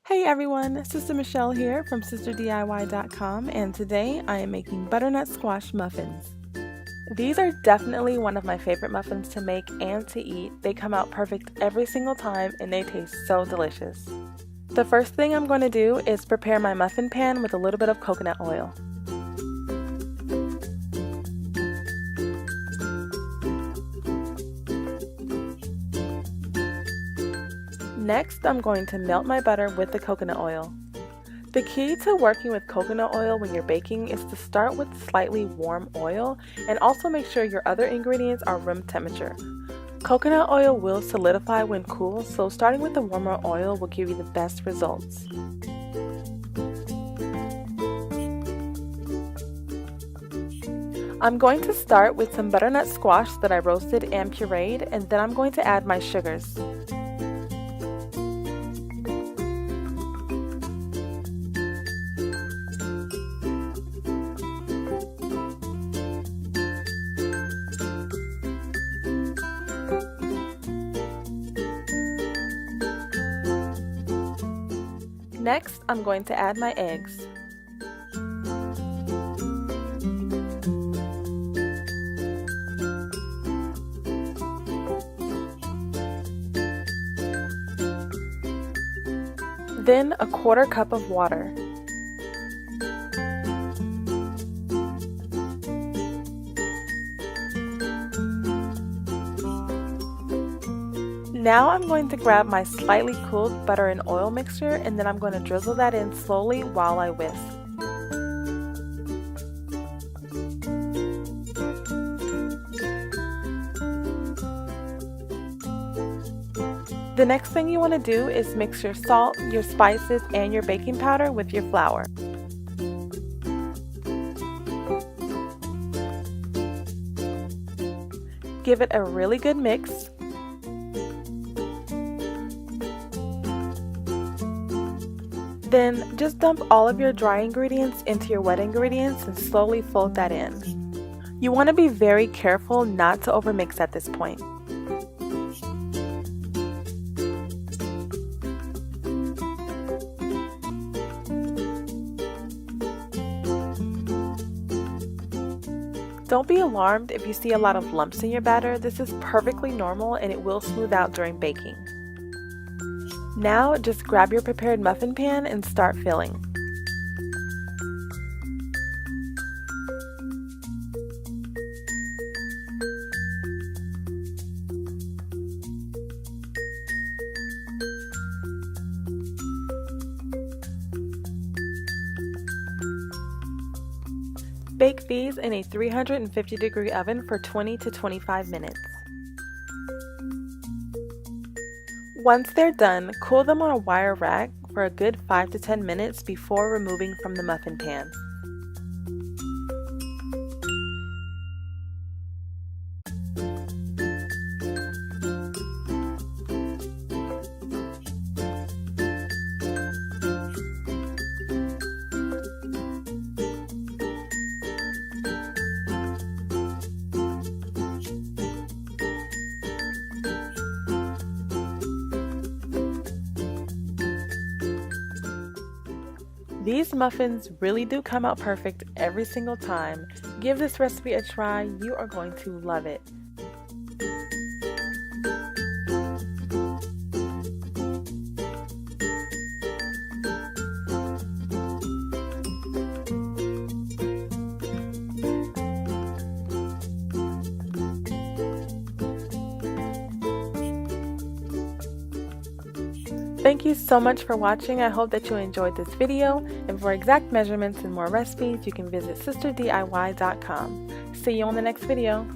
Hey everyone, Sister Michelle here from SisterDIY.com, and today I am making butternut squash muffins. These are definitely one of my favorite muffins to make and to eat. They come out perfect every single time and they taste so delicious. The first thing I'm going to do is prepare my muffin pan with a little bit of coconut oil. Next, I'm going to melt my butter with the coconut oil. The key to working with coconut oil when you're baking is to start with slightly warm oil and also make sure your other ingredients are room temperature. Coconut oil will solidify when cool, so starting with the warmer oil will give you the best results. I'm going to start with some butternut squash that I roasted and pureed, and then I'm going to add my sugars. Next, I'm going to add my eggs. Then a quarter cup of water. Now I'm going to grab my slightly cooled butter and oil mixture, and then I'm going to drizzle that in slowly while I whisk. The next thing you want to do is mix your salt, your spices, and your baking powder with your flour. Give it a really good mix. Then just dump all of your dry ingredients into your wet ingredients and slowly fold that in. You want to be very careful not to overmix at this point. Don't be alarmed if you see a lot of lumps in your batter. This is perfectly normal and it will smooth out during baking. Now just grab your prepared muffin pan and start filling. Bake these in a 350-degree oven for 20 to 25 minutes. Once they're done, cool them on a wire rack for a good 5 to 10 minutes before removing from the muffin pan. These muffins really do come out perfect every single time. Give this recipe a try, you are going to love it. Thank you so much for watching. I hope that you enjoyed this video, and for exact measurements and more recipes, you can visit SisterDIY.com. See you on the next video.